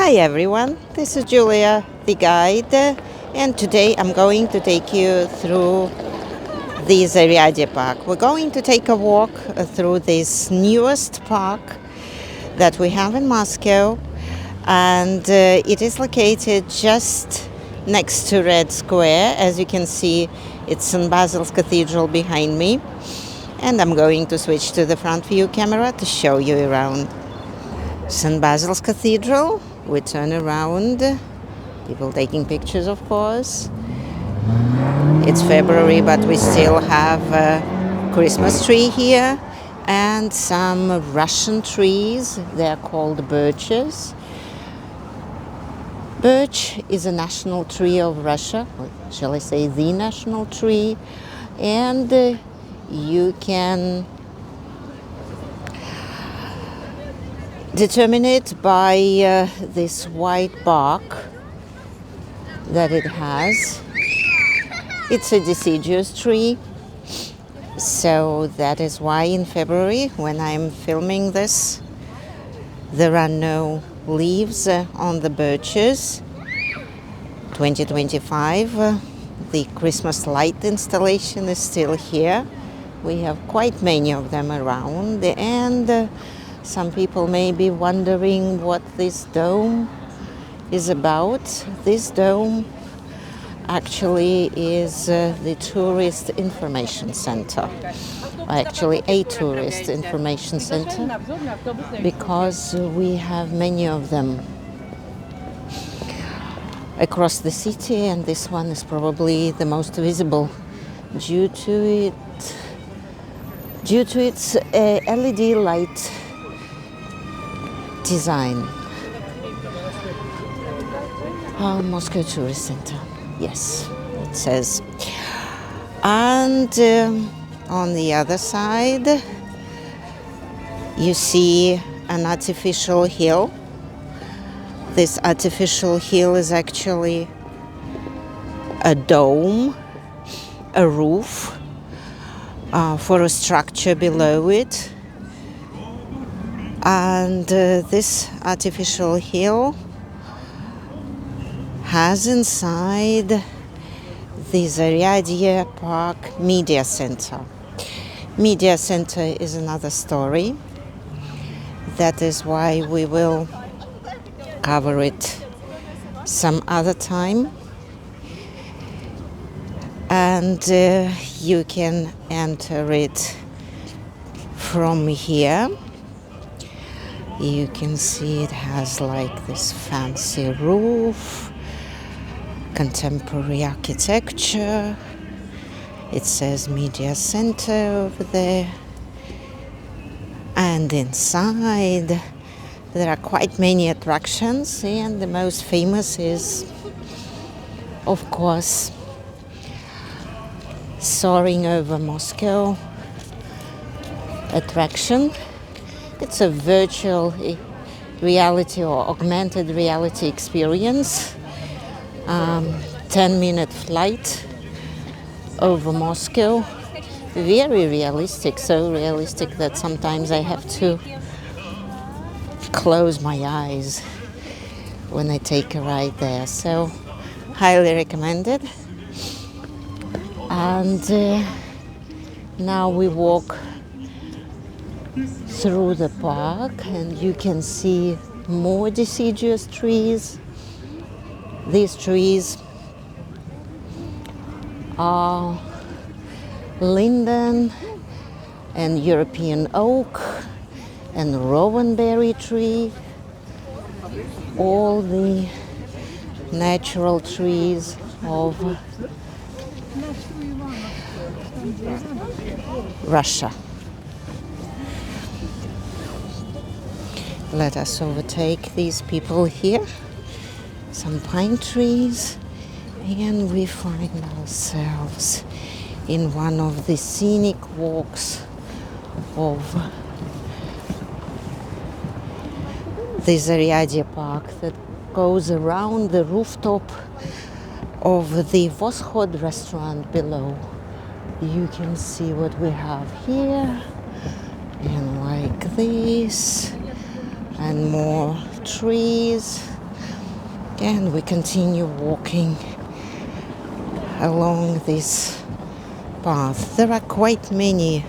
Hi everyone, this is Julia, the guide, and today I'm going to take you through the Zaryadye Park. We're going to take a walk through this newest park that we have in Moscow, and it is located just next to Red Square. As you can see, it's St. Basil's Cathedral behind me, and I'm going to switch to the front view camera to show you around St. Basil's Cathedral. We turn around, people taking pictures, of course. It's February, but we still have a Christmas tree here and some Russian trees. They're called birches. Birch is a national tree of Russia, or shall I say the national tree, and you can determine it by this white bark that it has. It's a deciduous tree, so that is why in February, when I'm filming this, there are no leaves on the birches. 2025, the Christmas light installation is still here. We have quite many of them around, and some people may be wondering what this dome is about. This dome actually is the tourist information center. Actually, a tourist information center, because we have many of them across the city, and this one is probably the most visible due to its LED light design. Moscow Tourist Center, yes, it says. And on the other side, you see an artificial hill. This artificial hill is actually a dome, a roof for a structure below it. And this artificial hill has inside the Zaryadye Park Media Center. Media Center is another story. That is why we will cover it some other time. And you can enter it from here. You can see it has like this fancy roof, contemporary architecture. It says Media Center over there. And inside there are quite many attractions, and the most famous is, of course, Soaring Over Moscow attraction. It's a virtual reality or augmented reality experience. 10-minute flight over Moscow. Very realistic, so realistic that sometimes I have to close my eyes when I take a ride there. So, highly recommended. And now we walk through the park, and you can see more deciduous trees. These trees are linden and European oak and rowanberry tree, all the natural trees of Russia. Let us overtake these people here. Some pine trees, and we find ourselves in one of the scenic walks of the Zaryadye Park that goes around the rooftop of the Voshod restaurant below. You can see what we have here, and like this, and more trees. And we continue walking along this path. There are quite many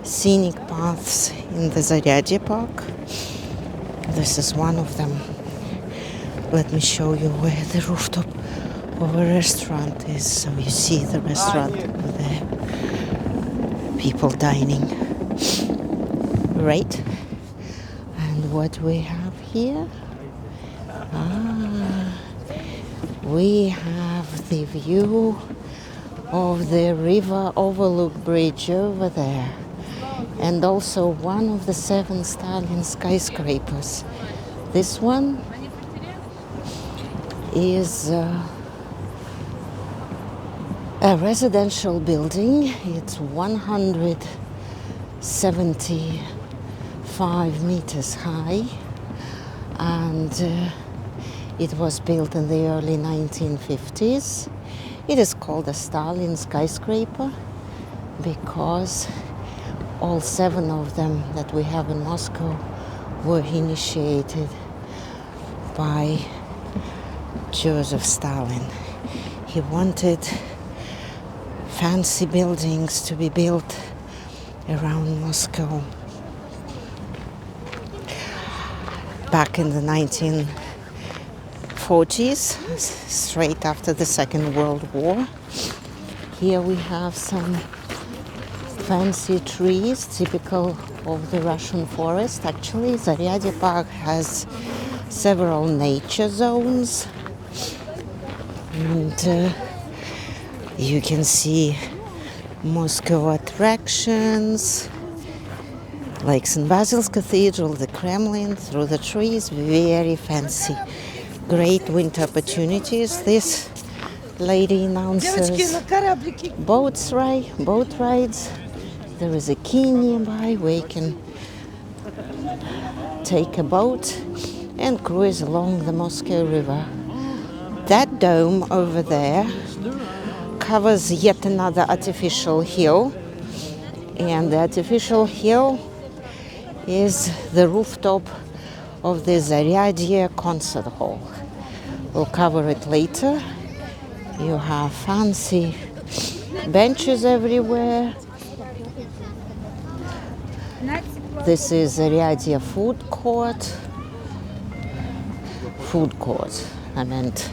scenic paths in the Zaryadye Park. This is one of them. Let me show you where the rooftop of a restaurant is. So you see the restaurant over there. People dining. Right? And what we have here? We have the view of the river overlook bridge over there, and also one of the 7 Stalin skyscrapers. This one is a residential building. It's 175 meters high, and it was built in the early 1950s. It is called a Stalin skyscraper because all 7 of them that we have in Moscow were initiated by Joseph Stalin. He wanted fancy buildings to be built around Moscow. Back in the 1940s, straight after the Second World War. Here we have some fancy trees, typical of the Russian forest. Actually, Zaryadye Park has several nature zones. And you can see Moscow attractions, like St. Basil's Cathedral, the Kremlin, through the trees, very fancy. Great winter opportunities. This lady announces boat rides. There is a quay nearby where you can take a boat and cruise along the Moscow River. That dome over there covers yet another artificial hill, and the artificial hill is the rooftop of the Zaryadye concert hall. We'll cover it later. You have fancy benches everywhere. This is Zaryadye food court. I meant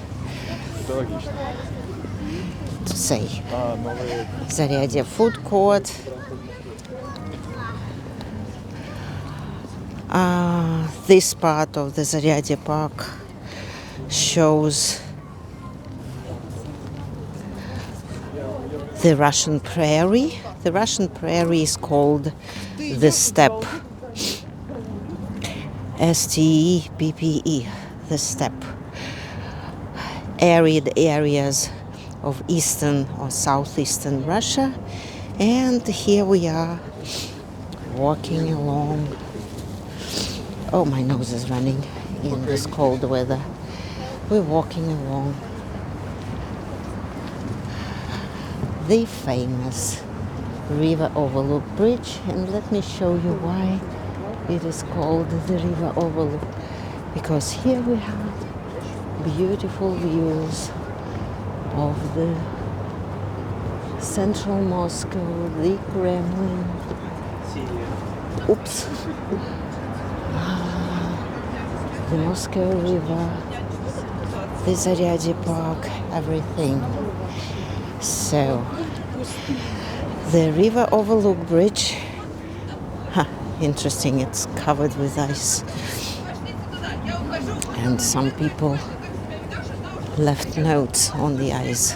to say. Zaryadye food court. This part of the Zaryadye Park shows the Russian prairie. The Russian prairie is called the steppe. S-T-E-P-P-E, the steppe. Arid areas of eastern or southeastern Russia. And here we are walking along. Oh, my nose is running in this cold weather. We're walking along the famous river overlook bridge, and let me show you why it is called the river overlook. Because here we have beautiful views of the central Moscow, the Kremlin. Oops. The Moscow River, the Zaryadye Park, everything. So, the river overlook bridge, interesting, it's covered with ice. And some people left notes on the ice.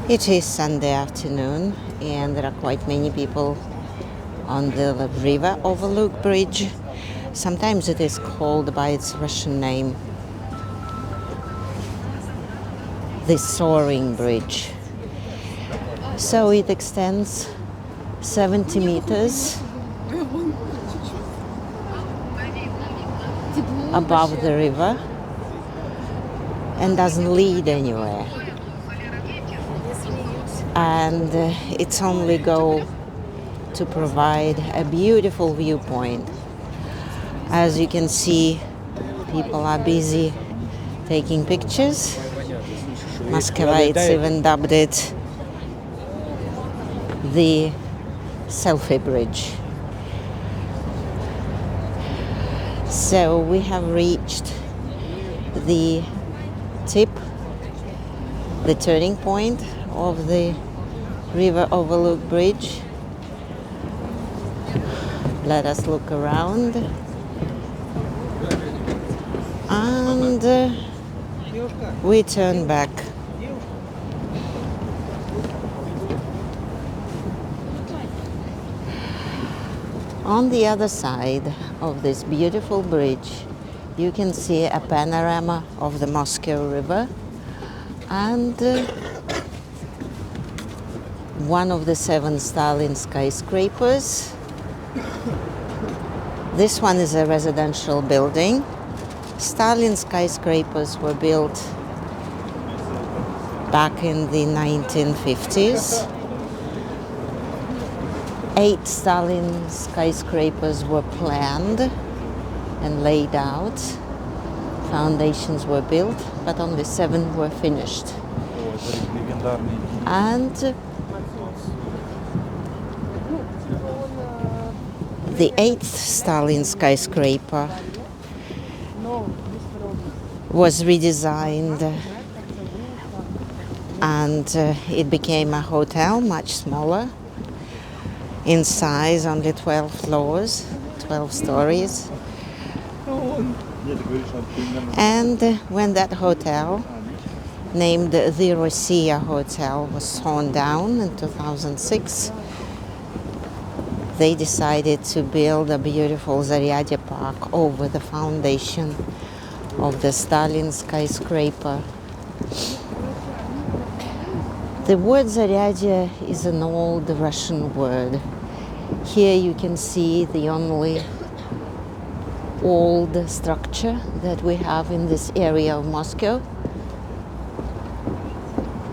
It is Sunday afternoon, and there are quite many people on the river overlook bridge. Sometimes it is called by its Russian name, the soaring bridge. So it extends 70 meters above the river and doesn't lead anywhere. And its only goal to provide a beautiful viewpoint As you can see, people are busy taking pictures. Muscovites even dubbed it the selfie bridge. So we have reached the tip, the turning point of the river overlook bridge. Let us look around. And we turn back. On the other side of this beautiful bridge, you can see a panorama of the Moscow River and one of the 7 Stalin skyscrapers. This one is a residential building. Stalin skyscrapers were built back in the 1950s. 8 Stalin skyscrapers were planned and laid out. Foundations were built, but only 7 were finished. And the 8th Stalin skyscraper was redesigned and it became a hotel, much smaller in size, only 12 floors, 12 stories. And when that hotel, named the Rossiya Hotel, was torn down in 2006, they decided to build a beautiful Zaryadye Park over the foundation of the Stalin skyscraper. The word Zaryadye is an old Russian word. Here you can see the only old structure that we have in this area of Moscow.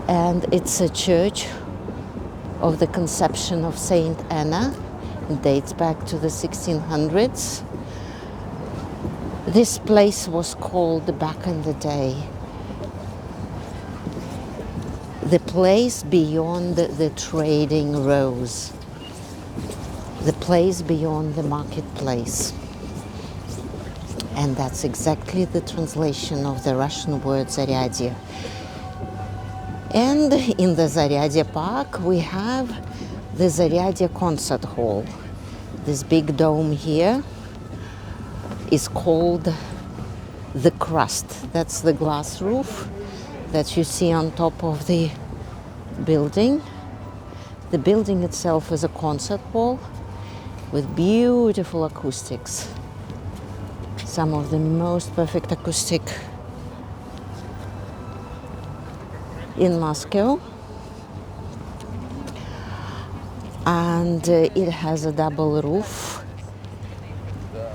And it's a church of the Conception of Saint Anna. It dates back to the 1600s. This place was called back in the day the place beyond the trading rows, the place beyond the marketplace. And that's exactly the translation of the Russian word Zaryadye. And in the Zaryadye Park we have the Zaryadye Concert Hall. This big dome here is called the crust. That's the glass roof that you see on top of the building. The building itself is a concert hall with beautiful acoustics. Some of the most perfect acoustic in Moscow. And it has a double roof.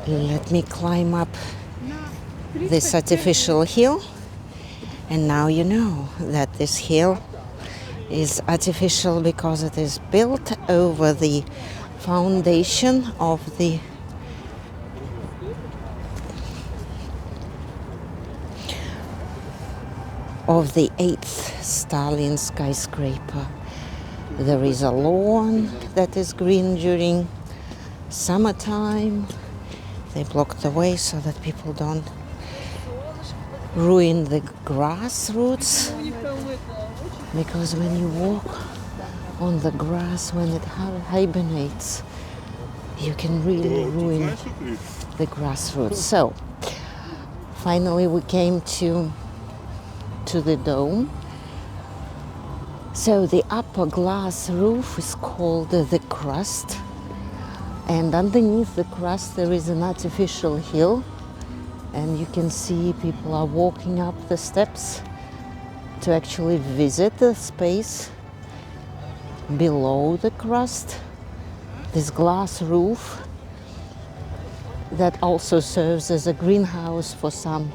Let me climb up this artificial hill. And now you know that this hill is artificial because it is built over the foundation of the of the 8th Stalin skyscraper. There is a lawn that is green during summertime. They block the way so that people don't ruin the grass roots, because when you walk on the grass, when it hibernates, you can really ruin the grass roots. So finally we came to the dome. So the upper glass roof is called the crust, and underneath the crust there is an artificial hill, and you can see people are walking up the steps to actually visit the space below the crust, this glass roof that also serves as a greenhouse for some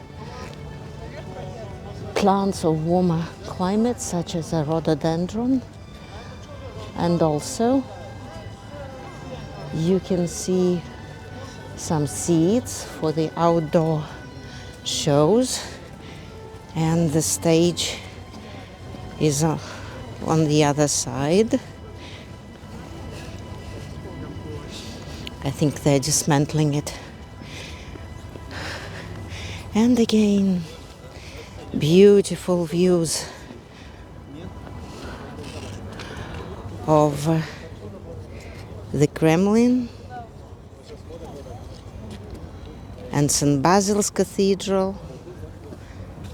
plants of warmer climates, such as a rhododendron. And also you can see some seats for the outdoor shows, and the stage is on the other side. I think they're dismantling it. And again, beautiful views of the Kremlin and St. Basil's Cathedral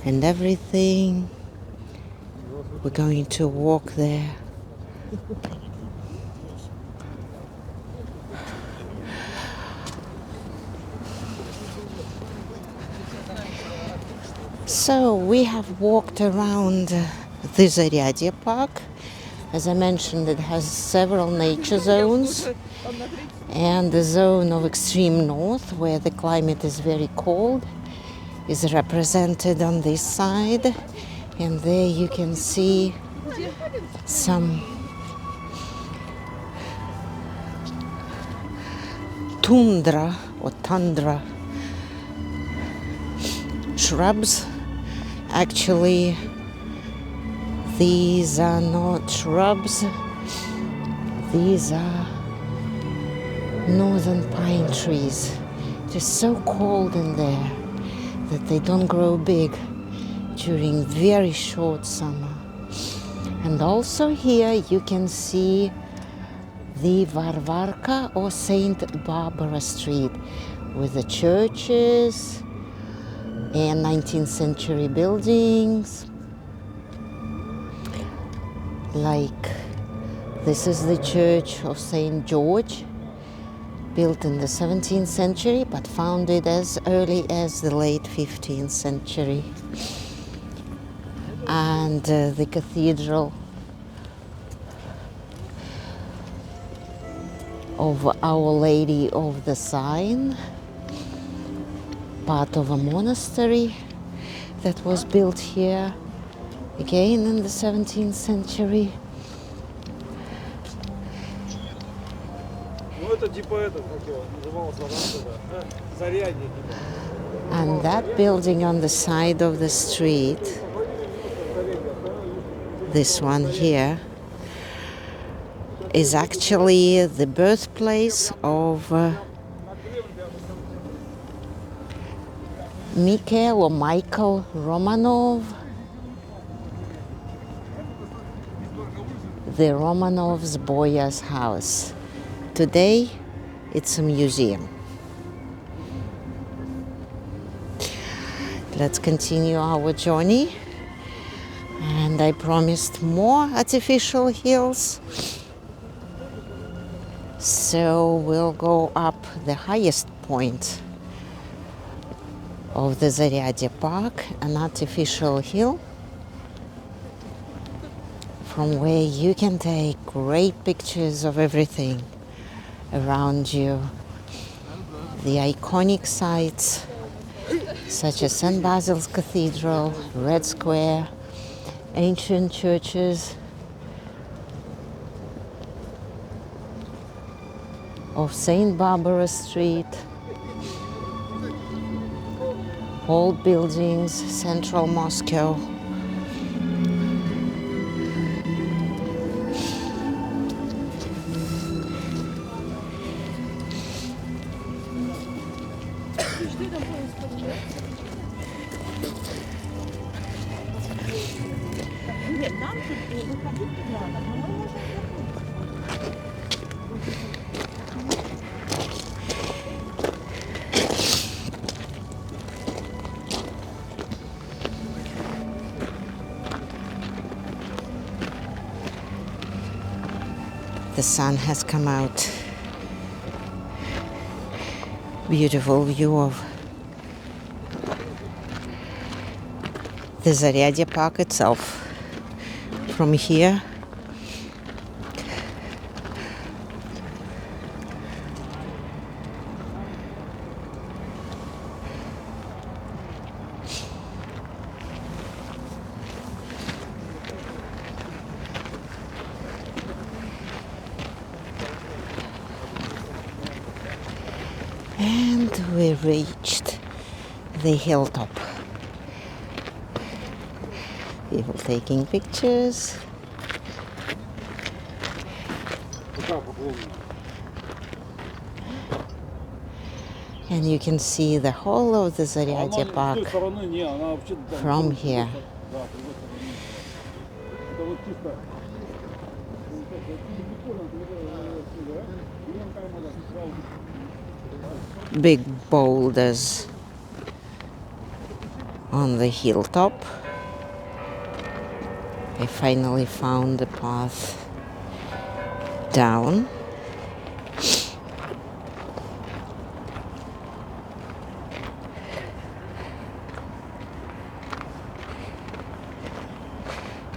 and everything. We're going to walk there. So we have walked around the Zaryadye Park. As I mentioned, it has several nature zones, and the zone of extreme north, where the climate is very cold, is represented on this side. And there you can see some tundra or tundra shrubs. Actually, these are not shrubs, these are northern pine trees. It is so cold in there that they don't grow big during very short summer. And also here you can see the Varvarka or Saint Barbara Street with the churches and 19th century buildings. Like this is the church of Saint George, built in the 17th century but founded as early as the late 15th century. And the cathedral of Our Lady of the Sign, part of a monastery that was built here again in the 17th century. And that building on the side of the street, this one here, is actually the birthplace of Michael Romanov, the Romanovs Boyar's house. Today it's a museum. Let's continue our journey, and I promised more artificial hills, so we'll go up the highest point of the Zaryadye Park, an artificial hill from where you can take great pictures of everything around you. The iconic sites such as St. Basil's Cathedral, Red Square, ancient churches of St. Barbara Street, old buildings, central Moscow. The sun has come out. Beautiful view of the Zaryadye Park itself from here. And we reached the hilltop. People taking pictures. And you can see the whole of the Zaryadye Park from here. Big boulders on the hilltop. I finally found the path down.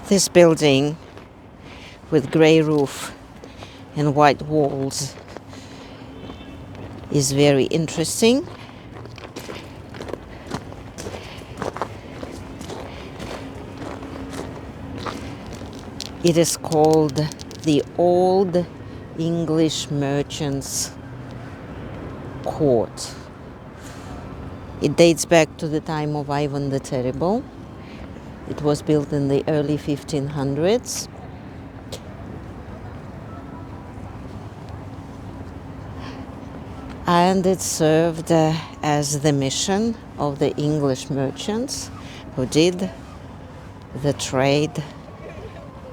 This building with grey roof and white walls is very interesting. It is called the Old English Merchants' Court. It dates back to the time of Ivan the Terrible. It was built in the early 1500s. And it served as the mission of the English merchants who did the trade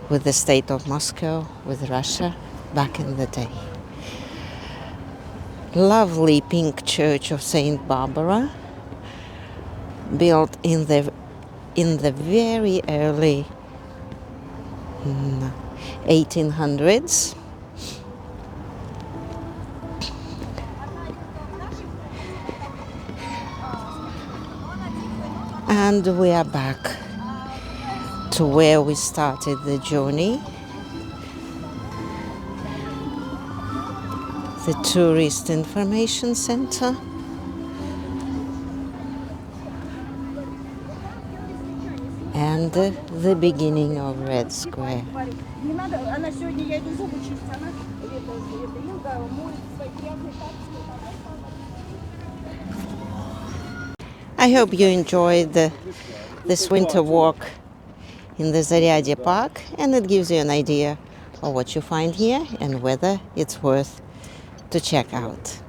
with the state of Moscow, with Russia, back in the day. Lovely pink church of Saint Barbara, built in the very early 1800s. And we are back to where we started the journey. The Tourist Information Center. And the beginning of Red Square. I hope you enjoyed this winter walk in the Zaryadye Park, and it gives you an idea of what you find here and whether it's worth to check out.